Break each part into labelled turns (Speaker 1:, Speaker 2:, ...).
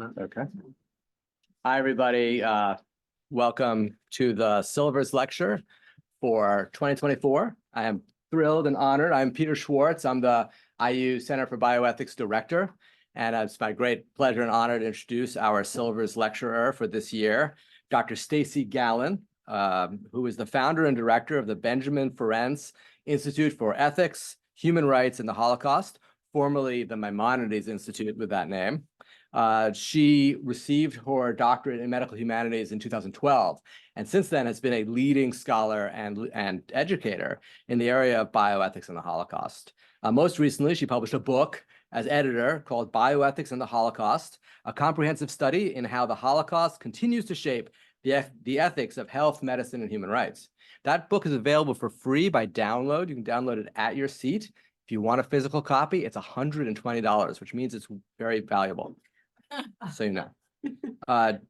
Speaker 1: Okay. Hi, everybody. Welcome to the Silvers Lecture for 2024. I am thrilled and honored. I'm Peter Schwartz. I'm the IU Center for Bioethics Director, and it's my great pleasure and honor to introduce our Silvers Lecturer for this year, Dr. Stacy Gallen, who is the founder and director of the Benjamin Ferencz Institute for Ethics, Human Rights, and the Holocaust, formerly the Maimonides Institute with that name. She received her doctorate in medical humanities in 2012, and since then has been a leading scholar and educator in the area of bioethics and the Holocaust. Most recently, she published a book as editor called Bioethics and the Holocaust, a comprehensive study in how the Holocaust continues to shape the ethics of health, medicine, and human rights. That book is available for free by download. You can download it at your seat. If you want a physical copy, it's $120, which means it's very valuable. So you know.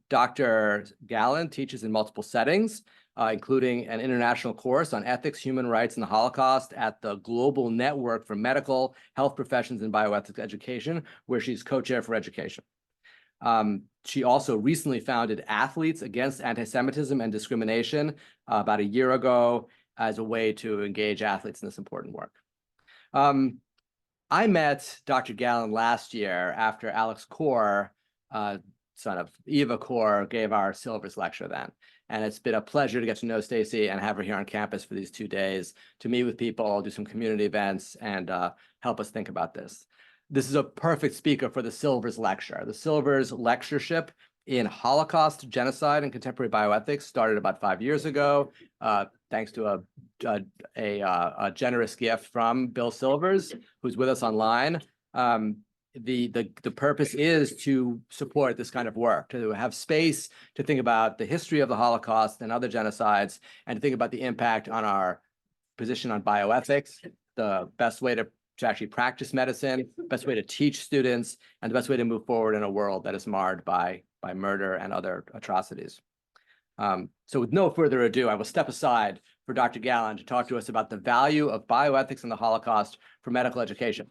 Speaker 1: Dr. Gallen teaches in multiple settings, including an international course on ethics, human rights, and the Holocaust at the Global Network for Medical Health Professions and Bioethics Education, where she's co-chair for education. She also recently founded Athletes Against Anti-Semitism and Discrimination about a year ago as a way to engage athletes in this important work. I met Dr. Gallen last year after Alex Kaur, son of Eva Kaur, gave our Silvers lecture then. And it's been a pleasure to get to know Stacy and have her here on campus for these 2 days to meet with people, do some community events, and help us think about this. This is a perfect speaker for the Silvers lecture. The Silvers Lectureship in Holocaust, Genocide, and Contemporary Bioethics started about 5 years ago, thanks to a generous gift from Bill Silvers, who's with us online. The purpose is to support this kind of work, to have space to think about the history of the Holocaust and other genocides, and to think about the impact on our position on bioethics, the best way to actually practice medicine, best way to teach students, and the best way to move forward in a world that is marred by murder and other atrocities. So with no further ado, I will step aside for Dr. Gallen to talk to us about the value of bioethics and the Holocaust for medical education.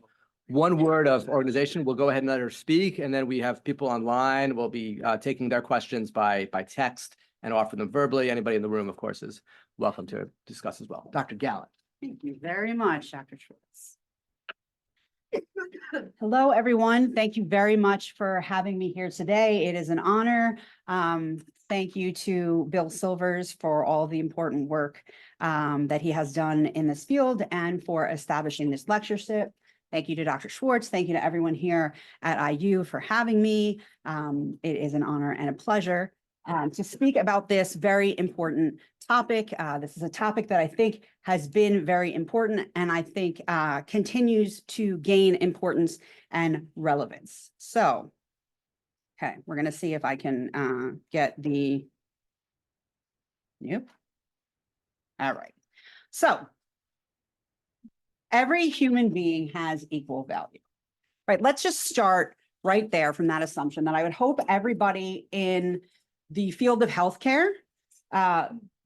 Speaker 1: One word of organization, we'll go ahead and let her speak, and then we have people online. We'll be taking their questions by text and offer them verbally. Anybody in the room, of course, is welcome to discuss as well. Dr. Gallen.
Speaker 2: Thank you very much, Dr. Schwartz. Hello, everyone. Thank you very much for having me here today. It is an honor. Thank you to Bill Silvers for all the important work that he has done in this field and for establishing this lectureship. Thank you to Dr. Schwartz. Thank you to everyone here at IU for having me. It is an honor and a pleasure to speak about this very important topic. This is a topic that I think has been very important and I think continues to gain importance and relevance. So, okay, we're going to see if I can get the, yep. All right. So, every human being has equal value, right? Let's just start right there from that assumption that I would hope everybody in the field of healthcare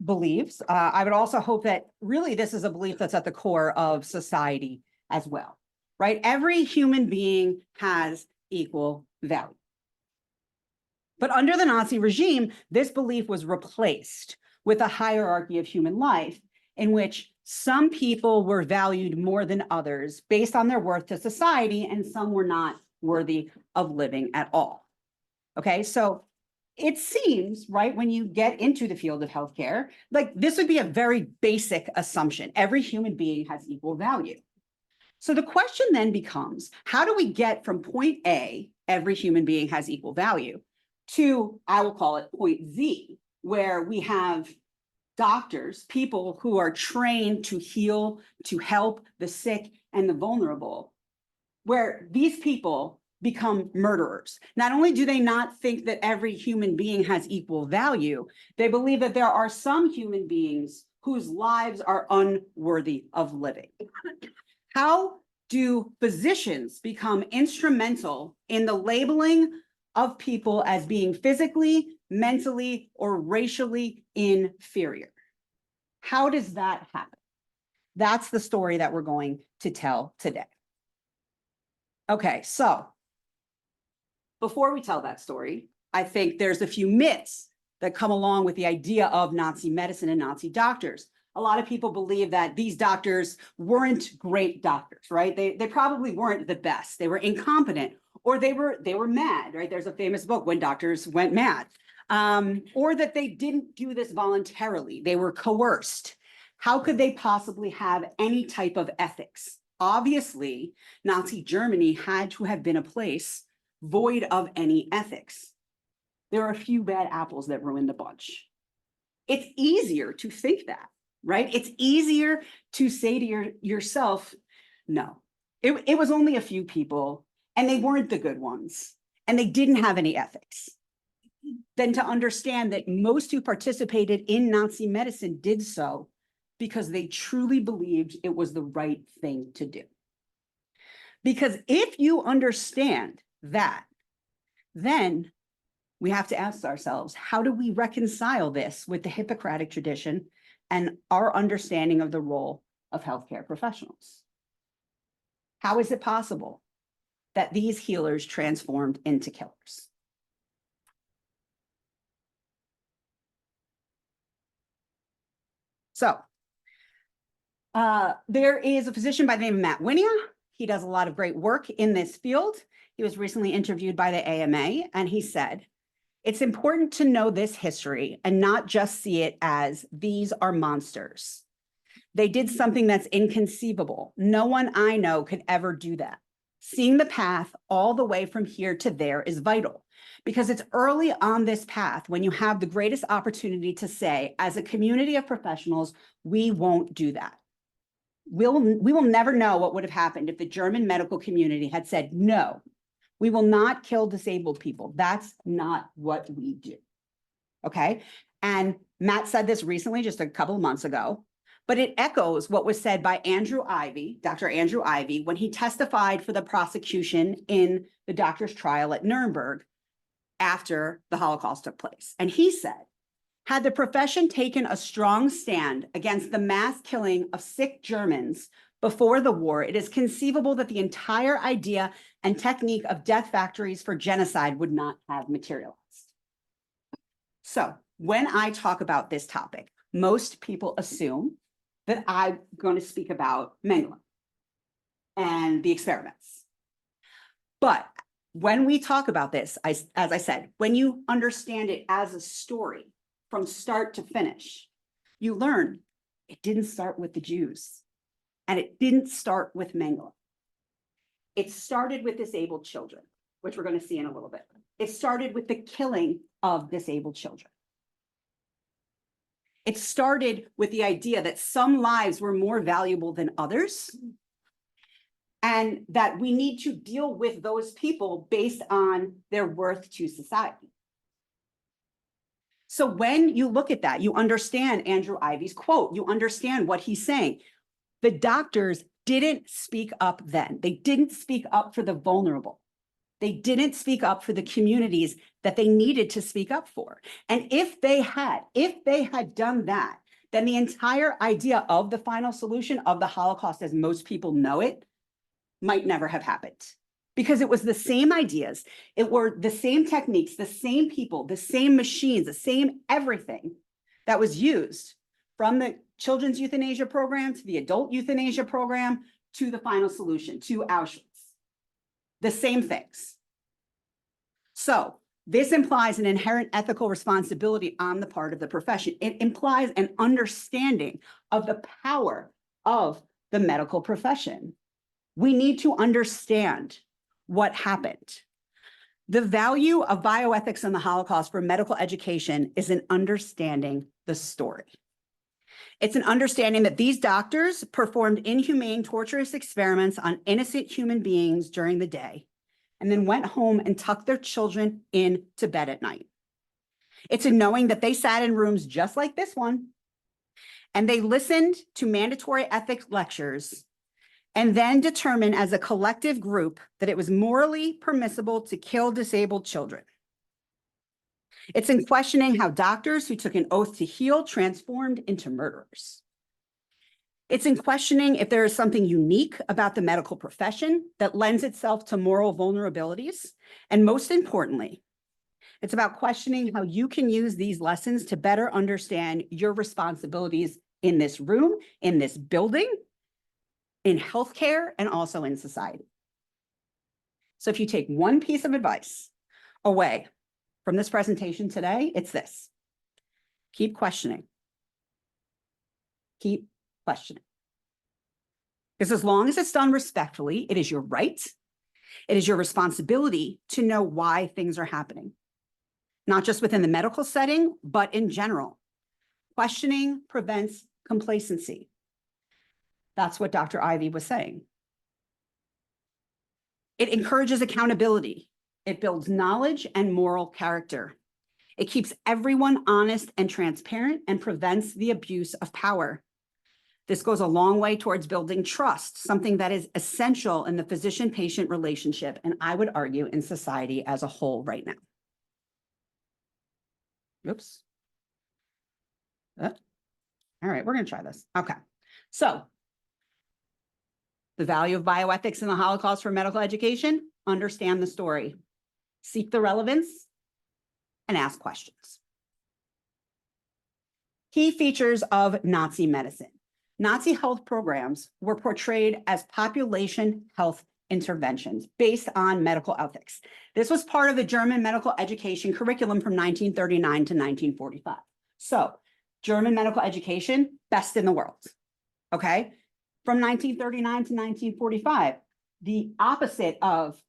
Speaker 2: believes. I would also hope that really this is a belief that's at the core of society as well, right? Every human being has equal value. But under the Nazi regime, this belief was replaced with a hierarchy of human life in which some people were valued more than others based on their worth to society, and some were not worthy of living at all. Okay, so it seems, right, when you get into the field of healthcare, like this would be a very basic assumption. Every human being has equal value. So the question then becomes, how do we get from point A, every human being has equal value, to, I will call it point Z, where we have doctors, people who are trained to heal, to help the sick and the vulnerable, where these people become murderers. Not only do they not think that every human being has equal value, they believe that there are some human beings whose lives are unworthy of living. How do physicians become instrumental in the labeling of people as being physically, mentally, or racially inferior? How does that happen? That's the story that we're going to tell today. Okay, so before we tell that story, I think there's a few myths that come along with the idea of Nazi medicine and Nazi doctors. A lot of people believe that these doctors weren't great doctors, right? They probably weren't the best. They were incompetent, or they were mad, right? There's a famous book, When Doctors Went Mad. Or that they didn't do this voluntarily. They were coerced. How could they possibly have any type of ethics? Obviously, Nazi Germany had to have been a place void of any ethics. There are a few bad apples that ruined the bunch. It's easier to think that, right? It's easier to say to yourself, no, it was only a few people and they weren't the good ones and they didn't have any ethics, than to understand that most who participated in Nazi medicine did so because they truly believed it was the right thing to do. Because if you understand that, then we have to ask ourselves, how do we reconcile this with the Hippocratic tradition and our understanding of the role of healthcare professionals? How is it possible that these healers transformed into killers? So there is a physician by the name of Matt Winia. He does a lot of great work in this field. He was recently interviewed by the AMA, and he said, it's important to know this history and not just see it as these are monsters. They did something that's inconceivable. No one I know could ever do that. Seeing the path all the way from here to there is vital, because it's early on this path when you have the greatest opportunity to say, as a community of professionals, we won't do that. We will never know what would have happened if the German medical community had said, no, we will not kill disabled people. That's not what we do. Okay. And Matt said this recently, just a couple of months ago, but it echoes what was said by Andrew Ivy, Dr. Andrew Ivy, when he testified for the prosecution in the doctor's trial at Nuremberg after the Holocaust took place. And he said, had the profession taken a strong stand against the mass killing of sick Germans before the war, it is conceivable that the entire idea and technique of death factories for genocide would not have materialized. So when I talk about this topic, most people assume that I'm going to speak about Mengele and the experiments. But when we talk about this, as I said, when you understand it as a story from start to finish, you learn it didn't start with the Jews and it didn't start with Mengele. It started with disabled children, which we're going to see in a little bit. It started with the killing of disabled children. It started with the idea that some lives were more valuable than others, and that we need to deal with those people based on their worth to society. So when you look at that, you understand Andrew Ivy's quote, you understand what he's saying. The doctors didn't speak up then. They didn't speak up for the vulnerable. They didn't speak up for the communities that they needed to speak up for. And if they had done that, then the entire idea of the final solution of the Holocaust, as most people know it, might never have happened. Because it was the same ideas, it were the same techniques, the same people, the same machines, the same everything that was used from the children's euthanasia program to the adult euthanasia program to the final solution, to Auschwitz. The same things. So this implies an inherent ethical responsibility on the part of the profession. It implies an understanding of the power of the medical profession. We need to understand what happened. The value of bioethics and the Holocaust for medical education is in understanding the story. It's an understanding that these doctors performed inhumane, torturous experiments on innocent human beings during the day, and then went home and tucked their children into bed at night. It's a knowing that they sat in rooms just like this one, and they listened to mandatory ethics lectures and then determined as a collective group that it was morally permissible to kill disabled children. It's in questioning how doctors who took an oath to heal transformed into murderers. It's in questioning if there is something unique about the medical profession that lends itself to moral vulnerabilities. And most importantly, it's about questioning how you can use these lessons to better understand your responsibilities in this room, in this building, in healthcare, and also in society. So if you take one piece of advice away from this presentation today, it's this. Keep questioning. Keep questioning. Because as long as it's done respectfully, it is your right. It is your responsibility to know why things are happening, not just within the medical setting, but in general. Questioning prevents complacency. That's what Dr. Ivy was saying. It encourages accountability. It builds knowledge and moral character. It keeps everyone honest and transparent and prevents the abuse of power. This goes a long way towards building trust, something that is essential in the physician-patient relationship, and I would argue in society as a whole right now. Oops. All right, we're going to try this. Okay. So the value of bioethics in the Holocaust for medical education: understand the story, seek the relevance, and ask questions. Key features of Nazi medicine. Nazi health programs were portrayed as population health interventions based on medical ethics. This was part of the German medical education curriculum from 1939 to 1945. So German medical education, best in the world, okay? From 1939 to 1945, the opposite of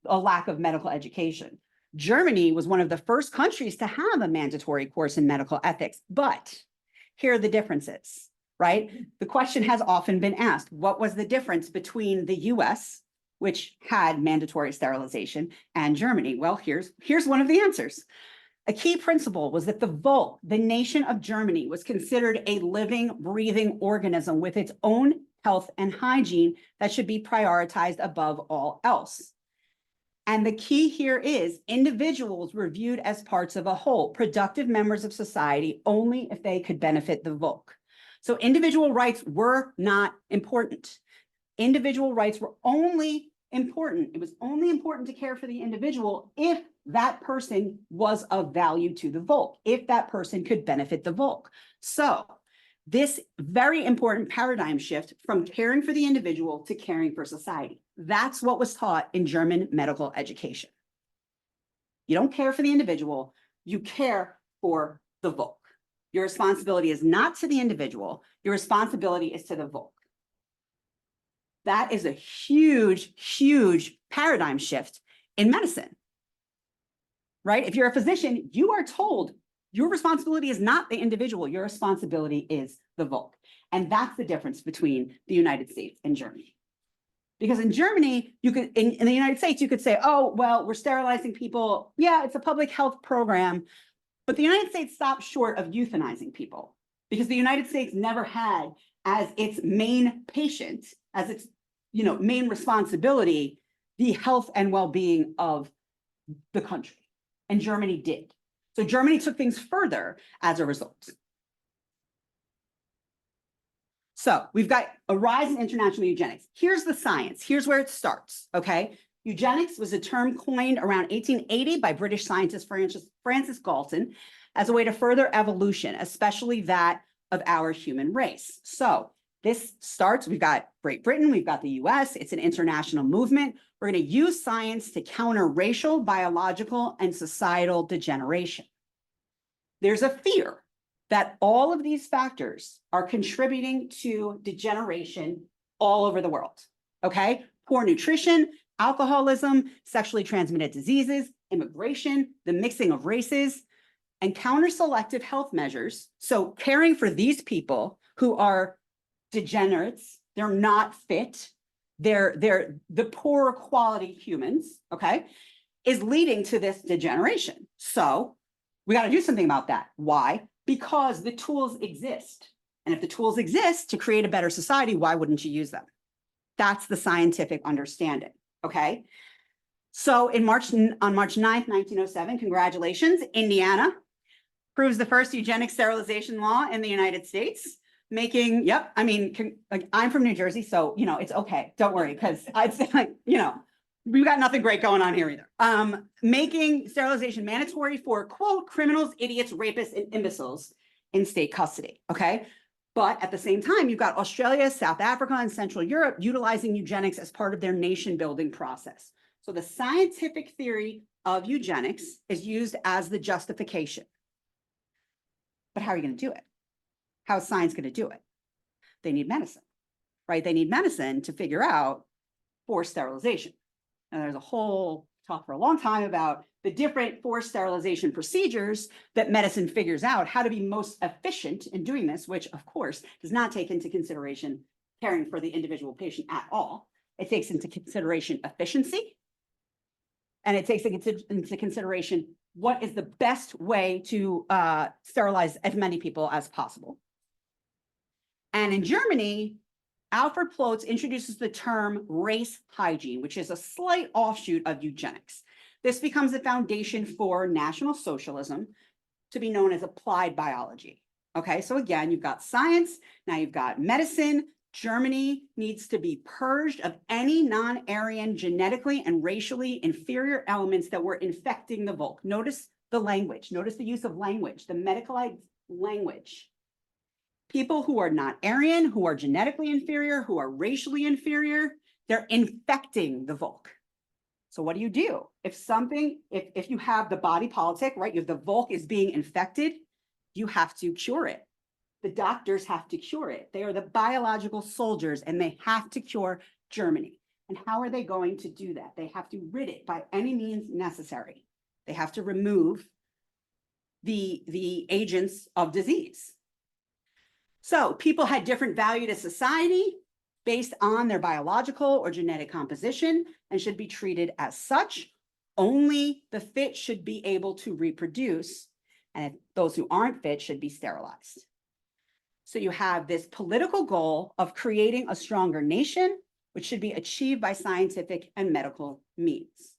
Speaker 2: a lack of medical education. Germany was one of the first countries to have a mandatory course in medical ethics, but here are the differences, right? The question has often been asked, what was the difference between the US, which had mandatory sterilization, and Germany? Well, here's one of the answers. A key principle was that the Volk, the nation of Germany, was considered a living, breathing organism with its own health and hygiene that should be prioritized above all else. And the key here is individuals were viewed as parts of a whole, productive members of society only if they could benefit the Volk. So individual rights were not important. Individual rights were only important. It was only important to care for the individual if that person was of value to the Volk, if that person could benefit the Volk. So this very important paradigm shift from caring for the individual to caring for society. That's what was taught in German medical education. You don't care for the individual, you care for the Volk. Your responsibility is not to the individual, your responsibility is to the Volk. That is a huge, huge paradigm shift in medicine, right? If you're a physician, you are told your responsibility is not the individual, your responsibility is the Volk. And that's the difference between the United States and Germany. Because in Germany, you could, in the United States, you could say, oh, well, we're sterilizing people. Yeah, it's a public health program. But the United States stopped short of euthanizing people because the United States never had as its main patient, as its main responsibility, the health and well-being of the country. And Germany did. So Germany took things further as a result. So we've got a rise in international eugenics. Here's the science. Here's where it starts, okay? Eugenics was a term coined around 1880 by British scientist Francis Galton as a way to further evolution, especially that of our human race. So this starts, we've got Great Britain, we've got the US, it's an international movement. We're going to use science to counter racial, biological, and societal degeneration. There's a fear that all of these factors are contributing to degeneration all over the world, okay? Poor nutrition, alcoholism, sexually transmitted diseases, immigration, the mixing of races, and counter-selective health measures. So caring for these people who are degenerates, they're not fit, they're the poor quality humans, okay, is leading to this degeneration. So we got to do something about that. Why? Because the tools exist. And if the tools exist to create a better society, why wouldn't you use them? That's the scientific understanding, okay? So on March 9th, 1907, congratulations, Indiana proves the first eugenic sterilization law in the United States. making, yep, I mean, like, I'm from New Jersey, so, you know, it's okay, don't worry, because I'd say, like, you know, we've got nothing great going on here either. Making sterilization mandatory for, quote, criminals, idiots, rapists, and imbeciles in state custody, okay? But at the same time, you've got Australia, South Africa, and Central Europe utilizing eugenics as part of their nation-building process. So the scientific theory of eugenics is used as the justification. But how are you going to do it? How is science going to do it? They need medicine, right? They need medicine to figure out forced sterilization. And there's a whole talk for a long time about the different forced sterilization procedures that medicine figures out how to be most efficient in doing this, which of course does not take into consideration caring for the individual patient at all. It takes into consideration efficiency, and it takes into consideration what is the best way to sterilize as many people as possible. And in Germany, Alfred Plotz introduces the term race hygiene, which is a slight offshoot of eugenics. This becomes the foundation for National Socialism, to be known as applied biology. Okay, so again, you've got science, now you've got medicine. Germany needs to be purged of any non-Aryan genetically and racially inferior elements that were infecting the Volk. Notice the language, notice the use of language, the medicalized language. People who are not Aryan, who are genetically inferior, who are racially inferior, they're infecting the Volk. So what do? If you have the body politic, right? You have the Volk is being infected, you have to cure it. The doctors have to cure it. They are the biological soldiers, and they have to cure Germany. And how are they going to do that? They have to rid it by any means necessary. They have to remove the agents of disease. So people had different value to society based on their biological or genetic composition and should be treated as such. Only the fit should be able to reproduce, and those who aren't fit should be sterilized. So you have this political goal of creating a stronger nation, which should be achieved by scientific and medical means.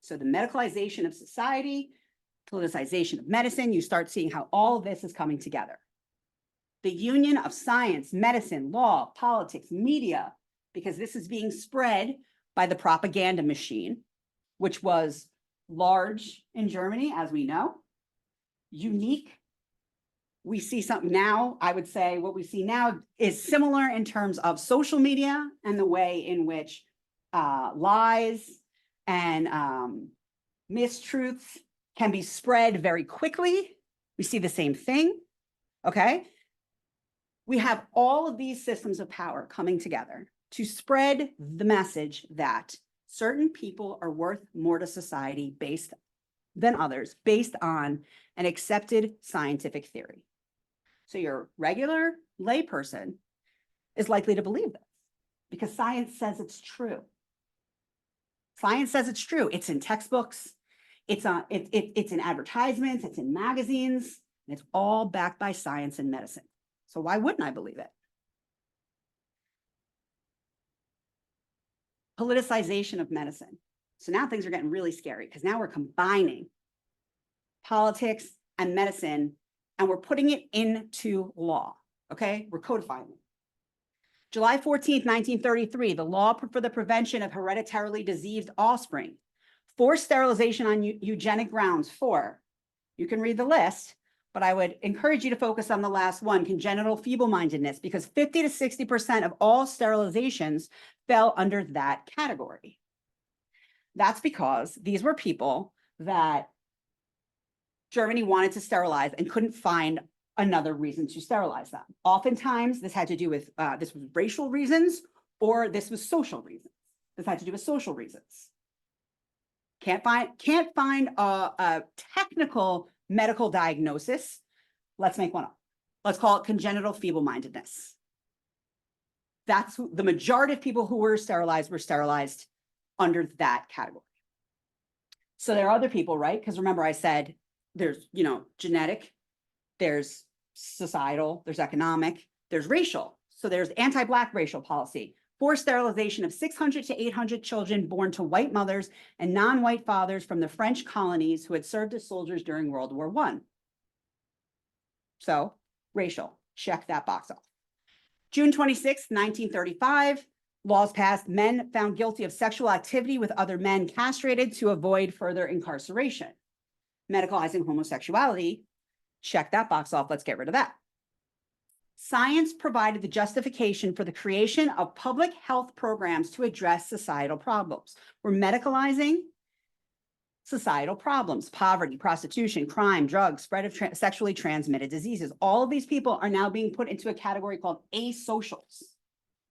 Speaker 2: So the medicalization of society, politicization of medicine, you start seeing how all of this is coming together. The union of science, medicine, law, politics, media, because this is being spread by the propaganda machine, which was large in Germany, as we know, unique. We see something now, I would say what we see now is similar in terms of social media and the way in which lies and mistruths can be spread very quickly. We see the same thing, okay? We have all of these systems of power coming together to spread the message that certain people are worth more to society than others based on an accepted scientific theory. So your regular layperson is likely to believe this because science says it's true. Science says it's true. It's in textbooks, it's in advertisements, it's in magazines, and it's all backed by science and medicine. So why wouldn't I believe it? Politicization of medicine. So now things are getting really scary because now we're combining politics and medicine and we're putting it into law, okay? We're codifying it. July 14th, 1933, the law for the prevention of hereditarily diseased offspring. Forced sterilization on eugenic grounds. 4, you can read the list, but I would encourage you to focus on the last one, congenital feeble-mindedness, because 50 to 60% of all sterilizations fell under that category. That's because these were people that Germany wanted to sterilize and couldn't find another reason to sterilize them. Oftentimes, this had to do with, this was racial reasons, or this was social reasons. This had to do with social reasons. Can't find a technical medical diagnosis. Let's make one up. Let's call it congenital feeble-mindedness. That's the majority of people who were sterilized under that category. So there are other people, right? Because remember I said there's, genetic, there's societal, there's economic, there's racial. So there's anti-Black racial policy, forced sterilization of 600 to 800 children born to white mothers and non-white fathers from the French colonies who had served as soldiers during World War I. So racial, check that box off. June 26, 1935, laws passed. Men found guilty of sexual activity with other men castrated to avoid further incarceration. Medicalizing homosexuality, check that box off. Let's get rid of that. Science provided the justification for the creation of public health programs to address societal problems. We're medicalizing societal problems: poverty, prostitution, crime, drugs, spread of sexually transmitted diseases. All of these people are now being put into a category called asocials,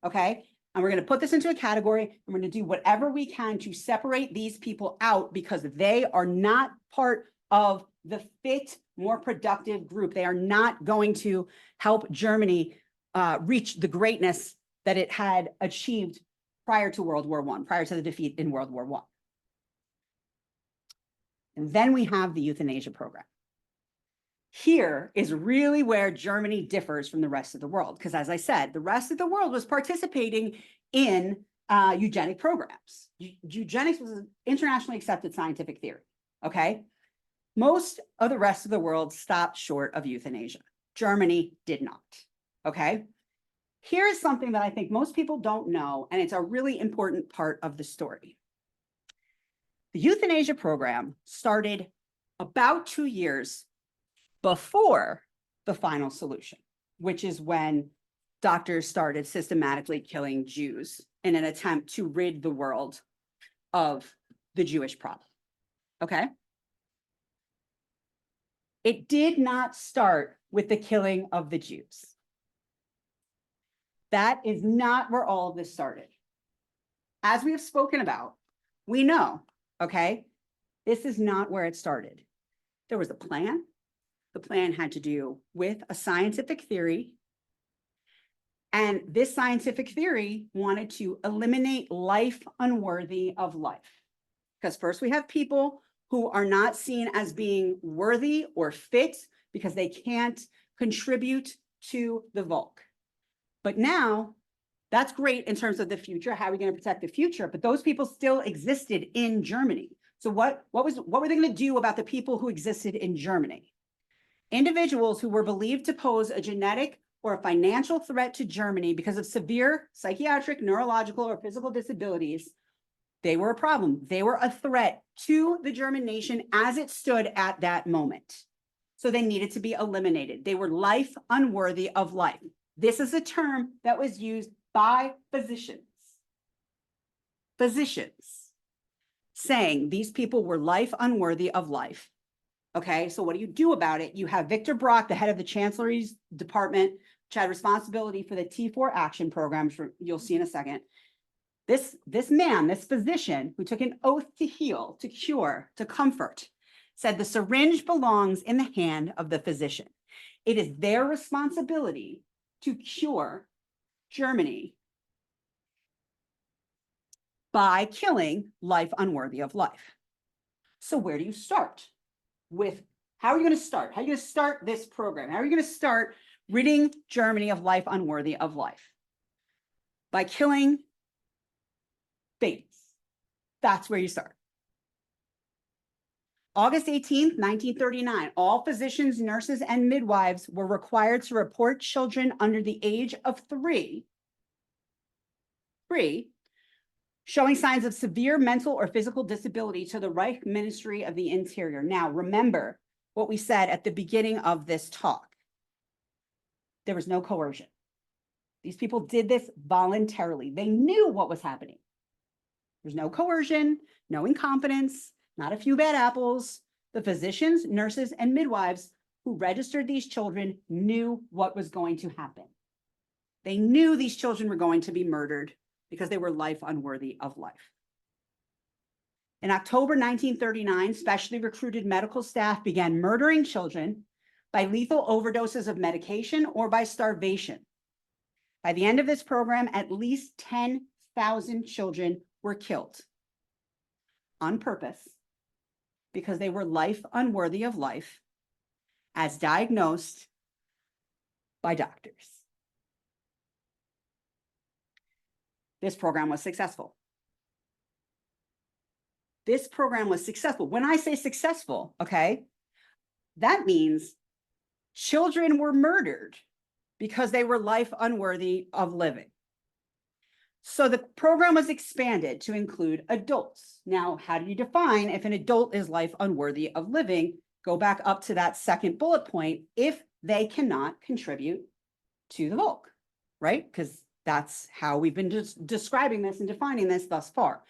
Speaker 2: okay? And we're going to put this into a category, and we're going to do whatever we can to separate these people out because they are not part of the fit, more productive group. They are not going to help Germany reach the greatness that it had achieved prior to World War I, prior to the defeat in World War I. And then we have the euthanasia program. Here is really where Germany differs from the rest of the world, because as I said, the rest of the world was participating in eugenic programs. Eugenics was an internationally accepted scientific theory, okay? Most of the rest of the world stopped short of euthanasia. Germany did not, okay? Here is something that I think most people don't know, and it's a really important part of the story. The euthanasia program started about 2 years before the final solution, which is when doctors started systematically killing Jews in an attempt to rid the world of the Jewish problem, okay? It did not start with the killing of the Jews. That is not where all of this started. As we have spoken about, we know, okay, this is not where it started. There was a plan. The plan had to do with a scientific theory. And this scientific theory wanted to eliminate life unworthy of life. Because first we have people who are not seen as being worthy or fit because they can't contribute to the Volk. But now, that's great in terms of the future. How are we going to protect the future? But those people still existed in Germany. So what were they going to do about the people who existed in Germany? Individuals who were believed to pose a genetic or a financial threat to Germany because of severe psychiatric, neurological, or physical disabilities, they were a problem. They were a threat to the German nation as it stood at that moment. So they needed to be eliminated. They were life unworthy of life. This is a term that was used by physicians. Physicians saying these people were life unworthy of life. Okay, so what do you do about it? You have Victor Brock, the head of the Chancellery's Department, which had responsibility for the T4 action program, which you'll see in a second. This man, this physician who took an oath to heal, to cure, to comfort, said the syringe belongs in the hand of the physician. It is their responsibility to cure Germany by killing life unworthy of life. So where do you start? How are you going to start? How are you going to start this program? How are you going to start ridding Germany of life unworthy of life? By killing babies. That's where you start. August 18th, 1939, all physicians, nurses, and midwives were required to report children under the age of three, showing signs of severe mental or physical disability to the Reich Ministry of the Interior. Now, remember what we said at the beginning of this talk. There was no coercion. These people did this voluntarily. They knew what was happening. There's no coercion, no incompetence, not a few bad apples. The physicians, nurses, and midwives who registered these children knew what was going to happen. They knew these children were going to be murdered because they were life unworthy of life. In October 1939, specially recruited medical staff began murdering children by lethal overdoses of medication or by starvation. By the end of this program, at least 10,000 children were killed on purpose because they were life unworthy of life as diagnosed by doctors. This program was successful. This program was successful. When I say successful, okay, that means children were murdered because they were life unworthy of living. So the program was expanded to include adults. Now, how do you define if an adult is life unworthy of living? Go back up to that second bullet point, if they cannot contribute to the bulk, right? Because that's how we've been describing this and defining this thus far.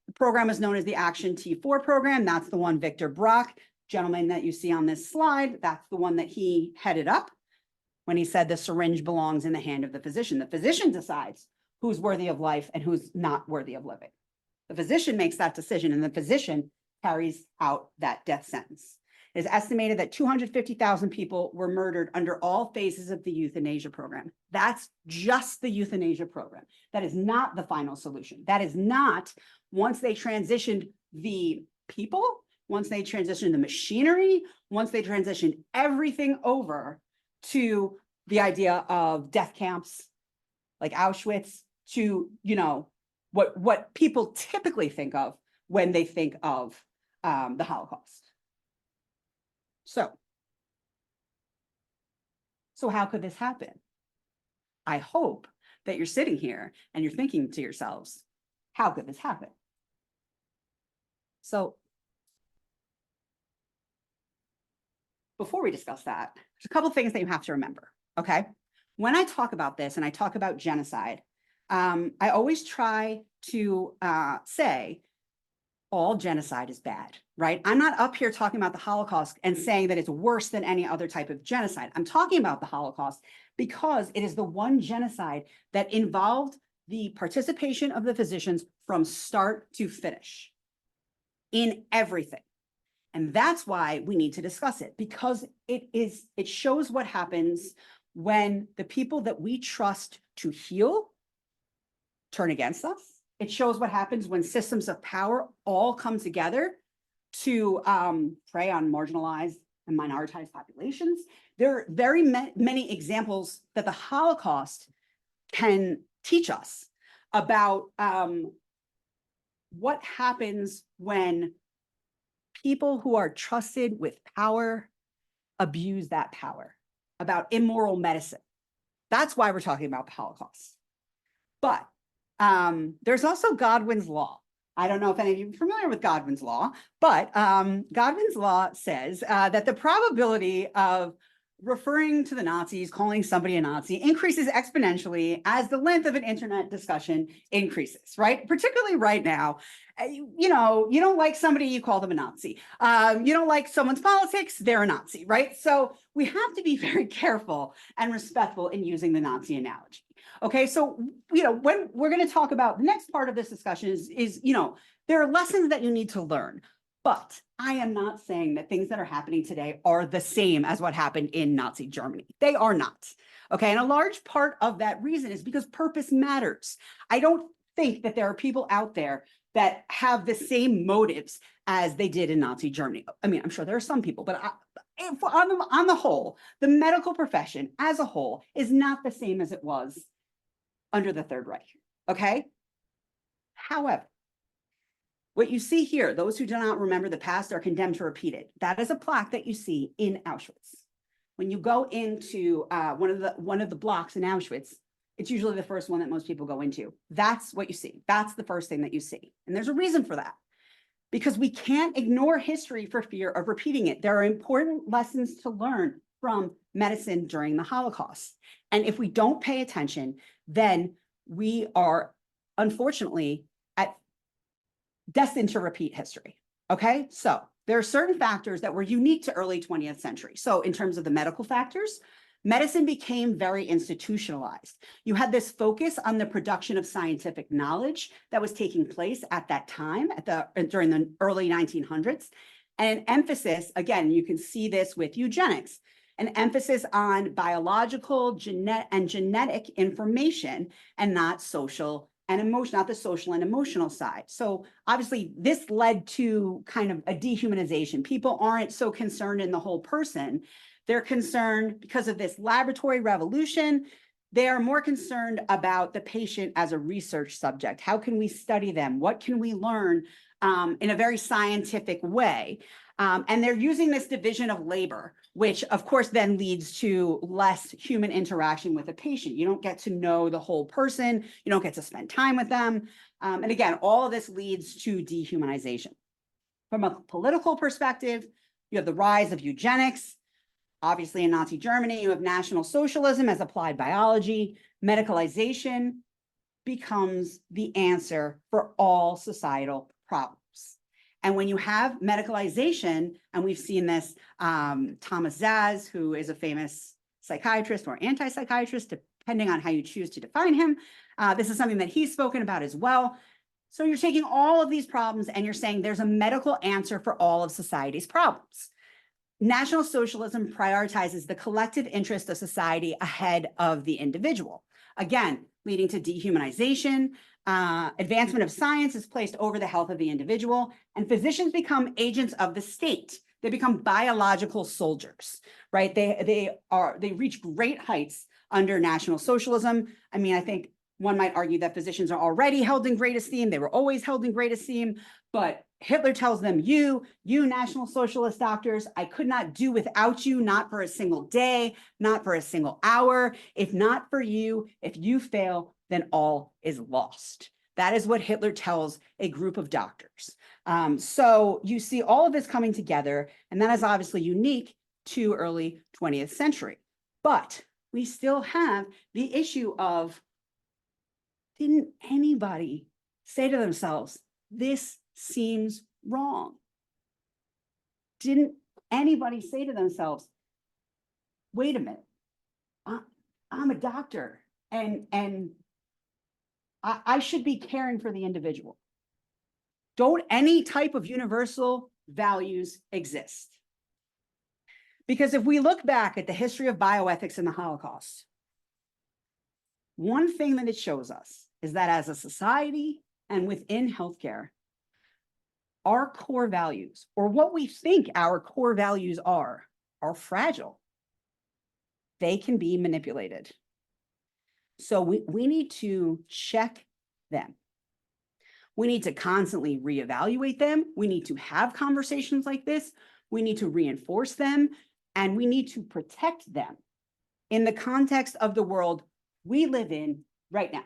Speaker 2: The program is known as the Action T4 program. That's the one Victor Brock, gentleman that you see on this slide, that's the one that he headed up when he said the syringe belongs in the hand of the physician. The physician decides who's worthy of life and who's not worthy of living. The physician makes that decision, and the physician carries out that death sentence. It is estimated that 250,000 people were murdered under all phases of the euthanasia program. That's just the euthanasia program. That is not the final solution. That is not once they transitioned the people, once they transitioned the machinery, once they transitioned everything over to the idea of death camps like Auschwitz, to, you know, what people typically think of when they think of the Holocaust. So how could this happen? I hope that you're sitting here and you're thinking to yourselves, how could this happen? So before we discuss that, there's a couple of things that you have to remember, okay? When I talk about this and I talk about genocide, I always try to say all genocide is bad, right? I'm not up here talking about the Holocaust and saying that it's worse than any other type of genocide. I'm talking about the Holocaust because it is the one genocide that involved the participation of the physicians from start to finish in everything. And that's why we need to discuss it, because it shows what happens when the people that we trust to heal turn against us. It shows what happens when systems of power all come together to prey on marginalized and minoritized populations. There are very many examples that the Holocaust can teach us about what happens when people who are trusted with power abuse that power, about immoral medicine. That's why we're talking about the Holocaust. But there's also Godwin's law. I don't know if any of you are familiar with Godwin's law, but Godwin's law says that the probability of referring to the Nazis, calling somebody a Nazi, increases exponentially as the length of an internet discussion increases, right? Particularly right now, you know, you don't like somebody, you call them a Nazi. You don't like someone's politics, they're a Nazi, right? So we have to be very careful and respectful in using the Nazi analogy. Okay, so, you know, when we're going to talk about the next part of this discussion is, you know, there are lessons that you need to learn. But I am not saying that things that are happening today are the same as what happened in Nazi Germany. They are not. Okay, and a large part of that reason is because purpose matters. I don't think that there are people out there that have the same motives as they did in Nazi Germany. I mean, I'm sure there are some people, but on the whole, the medical profession as a whole is not the same as it was under the Third Reich. Okay? However, what you see here, those who do not remember the past are condemned to repeat it. That is a plaque that you see in Auschwitz. When you go into one of the blocks in Auschwitz, it's usually the first one that most people go into. That's what you see. That's the first thing that you see. And there's a reason for that, because we can't ignore history for fear of repeating it. There are important lessons to learn from medicine during the Holocaust. And if we don't pay attention, then we are unfortunately destined to repeat history. Okay, so there are certain factors that were unique to early 20th century. So in terms of the medical factors, medicine became very institutionalized. You had this focus on the production of scientific knowledge that was taking place at that time, during the early 1900s, and an emphasis, again, you can see this with eugenics, an emphasis on biological, genetic information, and not social and emotion, not the social and emotional side. So obviously this led to kind of a dehumanization. People aren't so concerned in the whole person. They're concerned because of this laboratory revolution. They are more concerned about the patient as a research subject. How can we study them? What can we learn in a very scientific way? And they're using this division of labor, which of course then leads to less human interaction with the patient. You don't get to know the whole person. You don't get to spend time with them. And again, all of this leads to dehumanization. From a political perspective, you have the rise of eugenics. Obviously, in Nazi Germany, you have National Socialism as applied biology. Medicalization becomes the answer for all societal problems. And when you have medicalization, and we've seen this, Thomas Zaz, who is a famous psychiatrist or anti-psychiatrist, depending on how you choose to define him, this is something that he's spoken about as well. So you're taking all of these problems and you're saying there's a medical answer for all of society's problems. National Socialism prioritizes the collective interest of society ahead of the individual. Again, leading to dehumanization, advancement of science is placed over the health of the individual, and physicians become agents of the state. They become biological soldiers, right? They reach great heights under National Socialism. I mean, I think one might argue that physicians are already held in great esteem. They were always held in great esteem, but Hitler tells them, you National Socialist doctors, I could not do without you, not for a single day, not for a single hour. If not for you, if you fail, then all is lost. That is what Hitler tells a group of doctors. So you see all of this coming together, and that is obviously unique to early 20th century. But we still have the issue of, didn't anybody say to themselves, this seems wrong? Didn't anybody say to themselves, wait a minute, I'm a doctor and I should be caring for the individual? Don't any type of universal values exist? Because if we look back at the history of bioethics and the Holocaust, one thing that it shows us is that as a society and within healthcare, our core values, or what we think our core values are fragile. They can be manipulated. So we need to check them. We need to constantly reevaluate them. We need to have conversations like this. We need to reinforce them, and we need to protect them in the context of the world we live in right now.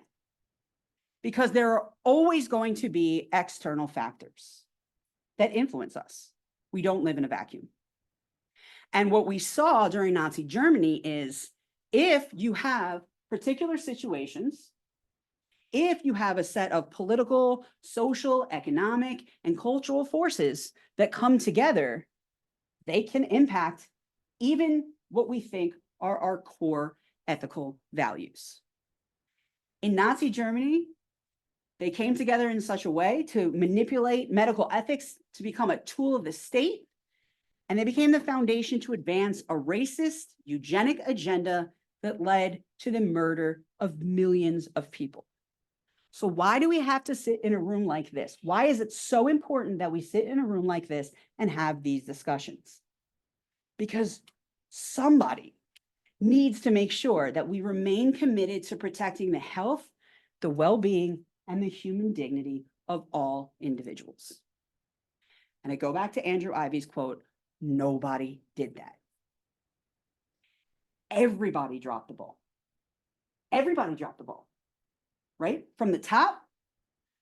Speaker 2: Because there are always going to be external factors that influence us. We don't live in a vacuum. And what we saw during Nazi Germany is, if you have particular situations, if you have a set of political, social, economic, and cultural forces that come together, they can impact even what we think are our core ethical values. In Nazi Germany, they came together in such a way to manipulate medical ethics to become a tool of the state, and they became the foundation to advance a racist, eugenic agenda that led to the murder of millions of people. So why do we have to sit in a room like this? Why is it so important that we sit in a room like this and have these discussions? Because somebody needs to make sure that we remain committed to protecting the health, the well-being, and the human dignity of all individuals. And I go back to Andrew Ivy's quote, nobody did that. Everybody dropped the ball. Everybody dropped the ball, right? From the top,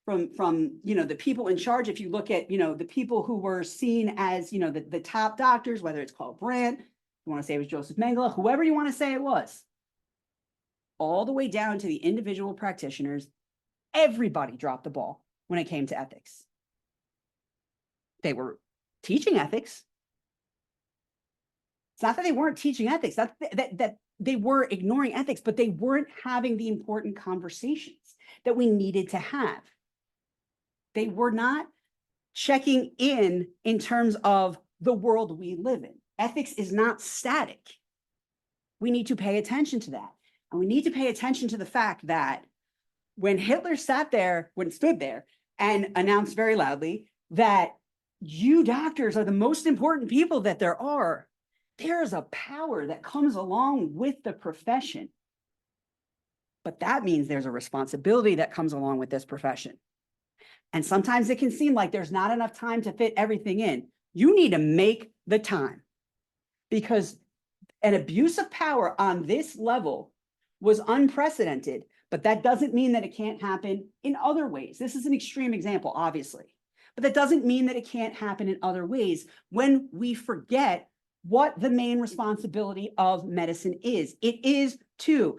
Speaker 2: from the people in charge. If you look at, the people who were seen as, the top doctors, whether it's Paul Brandt, you want to say it was Joseph Mengele, whoever you want to say it was, all the way down to the individual practitioners, everybody dropped the ball when it came to ethics. They were teaching ethics. It's not that they weren't teaching ethics, that they were ignoring ethics, but they weren't having the important conversations that we needed to have. They were not checking in terms of the world we live in. Ethics is not static. We need to pay attention to that. And we need to pay attention to the fact that when Hitler stood there and announced very loudly that you doctors are the most important people that there are, there is a power that comes along with the profession. But that means there's a responsibility that comes along with this profession. And sometimes it can seem like there's not enough time to fit everything in. You need to make the time, because an abuse of power on this level was unprecedented, but that doesn't mean that it can't happen in other ways. This is an extreme example, obviously, but that doesn't mean that it can't happen in other ways when we forget what the main responsibility of medicine is. It is to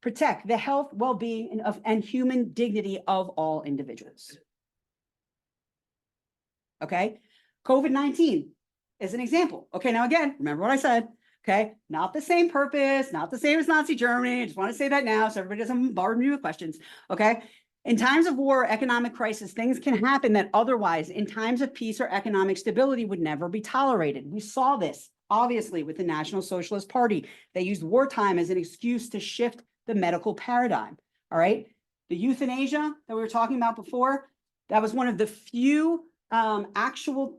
Speaker 2: protect the health, well-being, and human dignity of all individuals. Okay, COVID-19 is an example. Okay, now again, remember what I said. Okay, not the same purpose, not the same as Nazi Germany. I just want to say that now so everybody doesn't bombard me with questions. Okay, in times of war or economic crisis, things can happen that otherwise, in times of peace or economic stability, would never be tolerated. We saw this, obviously, with the National Socialist Party. They used wartime as an excuse to shift the medical paradigm. All right, the euthanasia that we were talking about before, that was one of the few actual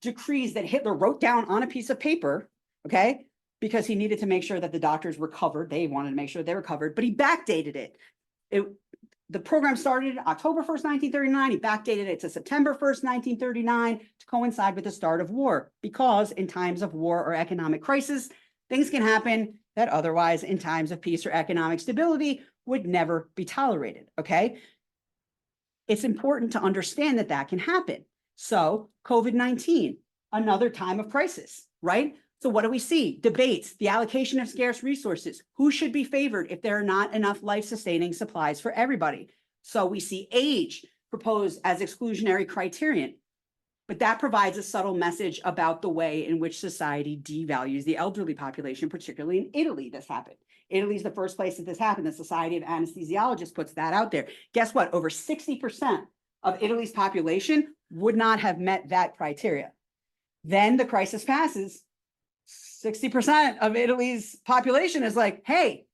Speaker 2: decrees that Hitler wrote down on a piece of paper, okay, because he needed to make sure that the doctors were covered. They wanted to make sure they were covered, but he backdated it. The program started October 1st, 1939. He backdated it to September 1st, 1939 to coincide with the start of war, because in times of war or economic crisis, things can happen that otherwise in times of peace or economic stability would never be tolerated, okay? It's important to understand that that can happen. So COVID-19, another time of crisis, right? So what do we see? Debates, the allocation of scarce resources. Who should be favored if there are not enough life-sustaining supplies for everybody? So we see age proposed as exclusionary criterion, but that provides a subtle message about the way in which society devalues the elderly population, particularly in Italy. This happened. Italy is the first place that this happened. The Society of Anesthesiologists puts that out there. Guess what? Over 60% of Italy's population would not have met that criteria. Then the crisis passes. 60% of Italy's population is like, hey,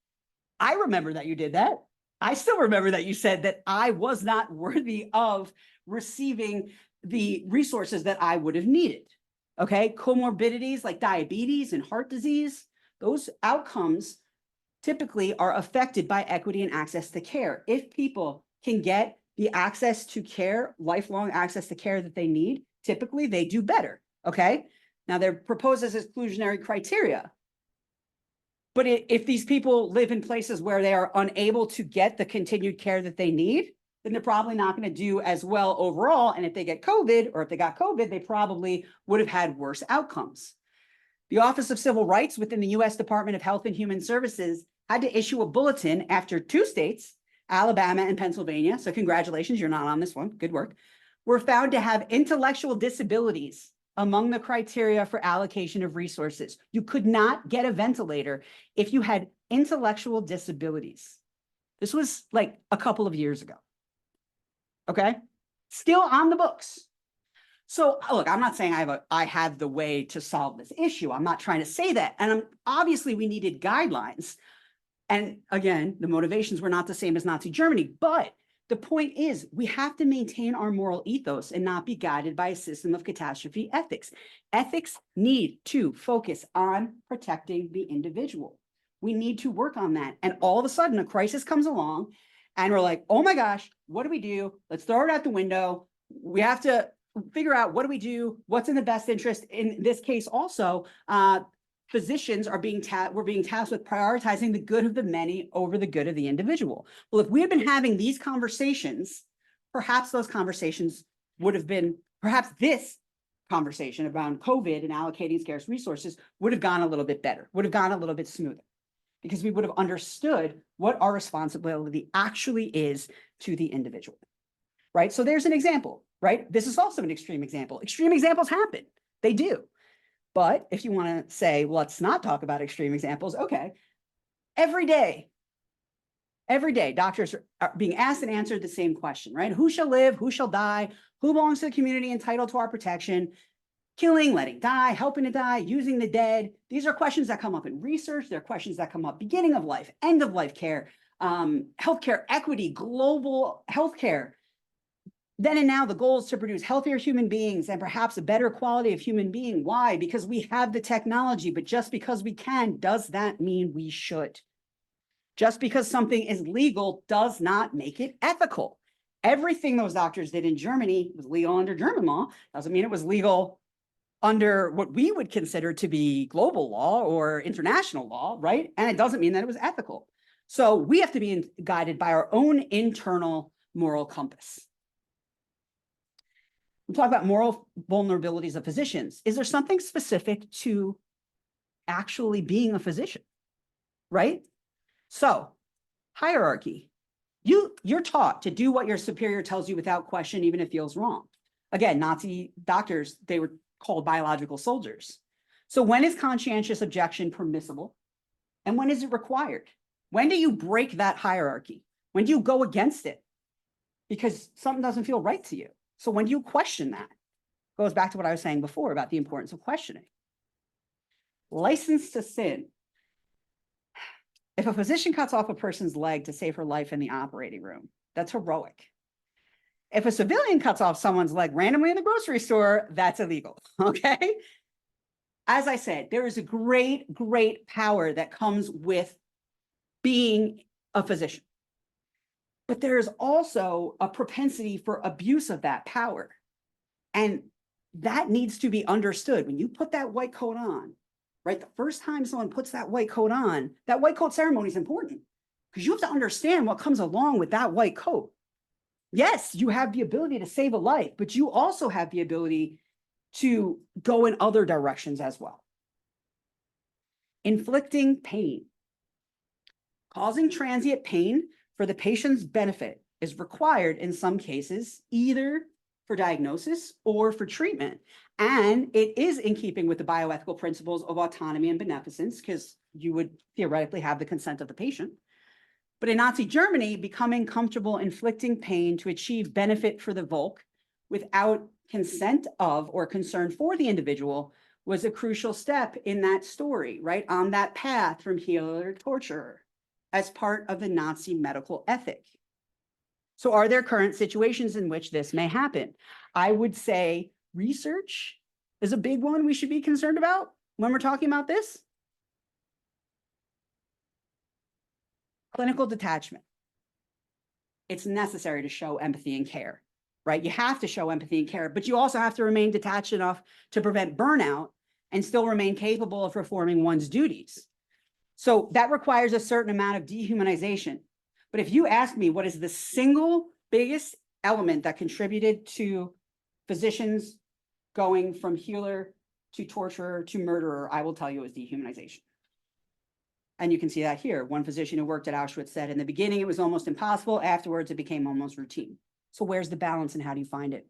Speaker 2: I remember that you did that. I still remember that you said that I was not worthy of receiving the resources that I would have needed. Okay, comorbidities like diabetes and heart disease, those outcomes typically are affected by equity and access to care. If people can get the access to care, lifelong access to care that they need, typically they do better, okay? Now they're proposed as exclusionary criteria, but if these people live in places where they are unable to get the continued care that they need, then they're probably not going to do as well overall. And if they get COVID, or if they got COVID, they probably would have had worse outcomes. The Office of Civil Rights within the U.S. Department of Health and Human Services had to issue a bulletin after 2 states, Alabama and Pennsylvania, so congratulations, you're not on this one, good work, were found to have intellectual disabilities among the criteria for allocation of resources. You could not get a ventilator if you had intellectual disabilities. This was like a couple of years ago, okay? Still on the books. So look, I'm not saying I have the way to solve this issue. I'm not trying to say that. And obviously we needed guidelines. And again, the motivations were not the same as Nazi Germany, but the point is we have to maintain our moral ethos and not be guided by a system of catastrophe ethics. Ethics need to focus on protecting the individual. We need to work on that. And all of a sudden a crisis comes along and we're like, oh my gosh, what do we do? Let's throw it out the window. We have to figure out what do we do? What's in the best interest? In this case also, physicians are being tasked with prioritizing the good of the many over the good of the individual. Well, if we had been having these conversations, perhaps those conversations would have been, perhaps this conversation around COVID and allocating scarce resources would have gone a little bit better, would have gone a little bit smoother, because we would have understood what our responsibility actually is to the individual, right? So there's an example, right? This is also an extreme example. Extreme examples happen, they do. But if you want to say, well, let's not talk about extreme examples, okay. Every day, doctors are being asked and answered the same question, right? Who shall live? Who shall die? Who belongs to the community entitled to our protection? Killing, letting die, helping to die, using the dead. These are questions that come up in research. They're questions that come up beginning of life, end of life care, healthcare equity, global healthcare. Then and now, the goal is to produce healthier human beings and perhaps a better quality of human being. Why? Because we have the technology, but just because we can, does that mean we should? Just because something is legal does not make it ethical. Everything those doctors did in Germany was legal under German law. Doesn't mean it was legal under what we would consider to be global law or international law, right? And it doesn't mean that it was ethical. So we have to be guided by our own internal moral compass. We talk about moral vulnerabilities of physicians. Is there something specific to actually being a physician, right? So hierarchy, you're taught to do what your superior tells you without question, even if it feels wrong. Again, Nazi doctors, they were called biological soldiers. So when is conscientious objection permissible? And when is it required? When do you break that hierarchy? When do you go against it? Because something doesn't feel right to you. So when do you question that? Goes back to what I was saying before about the importance of questioning. License to sin. If a physician cuts off a person's leg to save her life in the operating room, that's heroic. If a civilian cuts off someone's leg randomly in the grocery store, that's illegal, okay? As I said, there is a great, great power that comes with being a physician. But there is also a propensity for abuse of that power. And that needs to be understood. When you put that white coat on, right? The first time someone puts that white coat on, that white coat ceremony is important because you have to understand what comes along with that white coat. Yes, you have the ability to save a life, but you also have the ability to go in other directions as well. Inflicting pain. Causing transient pain for the patient's benefit is required in some cases, either for diagnosis or for treatment. And it is in keeping with the bioethical principles of autonomy and beneficence, because you would theoretically have the consent of the patient. But in Nazi Germany, becoming comfortable inflicting pain to achieve benefit for the Volk without consent of or concern for the individual was a crucial step in that story, right? On that path from healer to torturer as part of the Nazi medical ethic. So are there current situations in which this may happen? I would say research is a big one we should be concerned about when we're talking about this. Clinical detachment. It's necessary to show empathy and care, right? You have to show empathy and care, but you also have to remain detached enough to prevent burnout and still remain capable of performing one's duties. So that requires a certain amount of dehumanization. But if you ask me what is the single biggest element that contributed to physicians going from healer to torturer to murderer, I will tell you is dehumanization. And you can see that here. One physician who worked at Auschwitz said, in the beginning, it was almost impossible. Afterwards, it became almost routine. So where's the balance and how do you find it?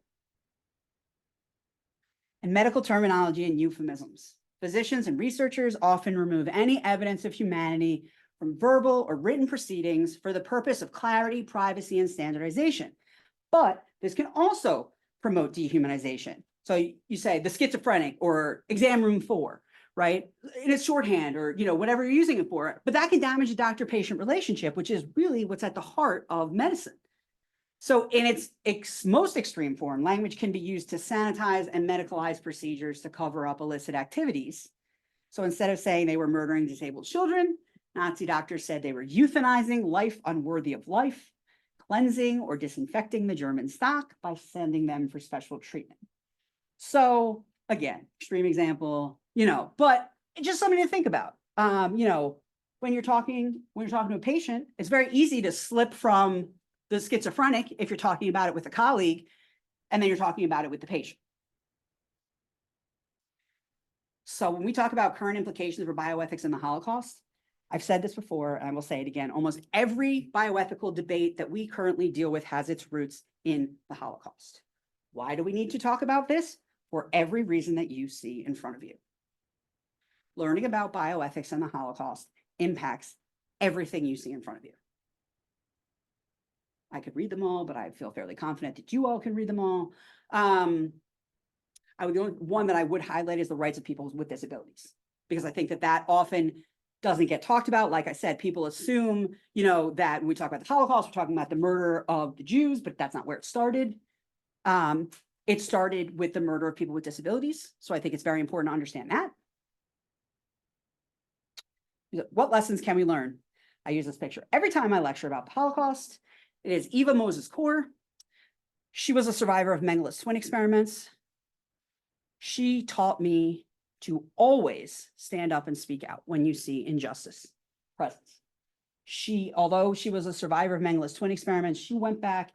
Speaker 2: And medical terminology and euphemisms. Physicians and researchers often remove any evidence of humanity from verbal or written proceedings for the purpose of clarity, privacy, and standardization. But this can also promote dehumanization. So you say the schizophrenic or exam room 4, right? In its shorthand or, whatever you're using it for. But that can damage the doctor-patient relationship, which is really what's at the heart of medicine. So in its most extreme form, language can be used to sanitize and medicalize procedures to cover up illicit activities. So instead of saying they were murdering disabled children, Nazi doctors said they were euthanizing life unworthy of life, cleansing or disinfecting the German stock by sending them for special treatment. So again, extreme example, but just something to think about. When you're talking to a patient, it's very easy to slip from the schizophrenic if you're talking about it with a colleague, and then you're talking about it with the patient. So when we talk about current implications for bioethics in the Holocaust, I've said this before, and I will say it again, almost every bioethical debate that we currently deal with has its roots in the Holocaust. Why do we need to talk about this? For every reason that you see in front of you. Learning about bioethics and the Holocaust impacts everything you see in front of you. I could read them all, but I feel fairly confident that you all can read them all. The only one that I would highlight is the rights of people with disabilities, because I think that often doesn't get talked about. Like I said, people assume, that when we talk about the Holocaust, we're talking about the murder of the Jews, but that's not where it started. It started with the murder of people with disabilities. So I think it's very important to understand that. What lessons can we learn? I use this picture every time I lecture about the Holocaust. It is Eva Moses Core. She was a survivor of Mengeles twin experiments. She taught me to always stand up and speak out when you see injustice presence. Although she was a survivor of Mengele's twin experiments, she went back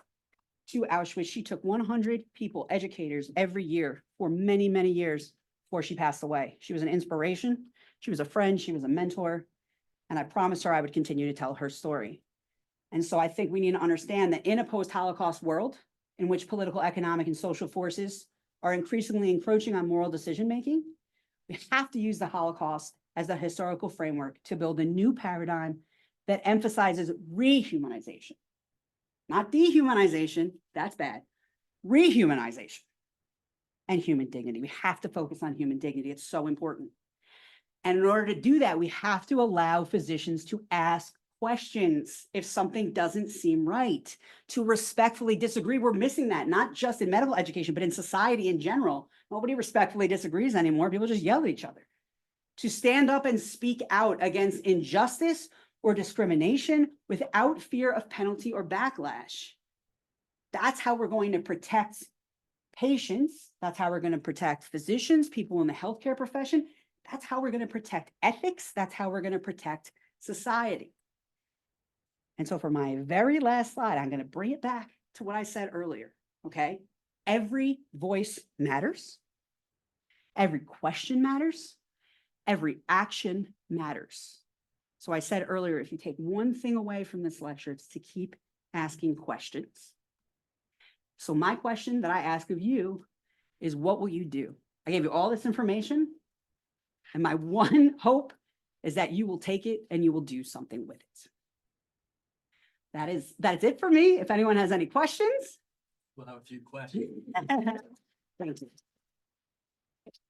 Speaker 2: to Auschwitz. She took 100 people, educators, every year for many, many years before she passed away. She was an inspiration. She was a friend. She was a mentor. And I promised her I would continue to tell her story. And so I think we need to understand that in a post-Holocaust world, in which political, economic, and social forces are increasingly encroaching on moral decision-making, we have to use the Holocaust as the historical framework to build a new paradigm that emphasizes rehumanization, not dehumanization, that's bad, rehumanization and human dignity. We have to focus on human dignity. It's so important. And in order to do that, we have to allow physicians to ask questions if something doesn't seem right, to respectfully disagree. We're missing that, not just in medical education, but in society in general. Nobody respectfully disagrees anymore. People just yell at each other. To stand up and speak out against injustice or discrimination without fear of penalty or backlash. That's how we're going to protect patients. That's how we're going to protect physicians, people in the healthcare profession. That's how we're going to protect ethics. That's how we're going to protect society. And so for my very last slide, I'm going to bring it back to what I said earlier, okay? Every voice matters. Every question matters. Every action matters. So I said earlier, if you take one thing away from this lecture, it's to keep asking questions. So my question that I ask of you is, what will you do? I gave you all this information, and my one hope is that you will take it and you will do something with it. That's it for me. If anyone has any questions.
Speaker 1: We'll have a few questions.
Speaker 2: Thank you.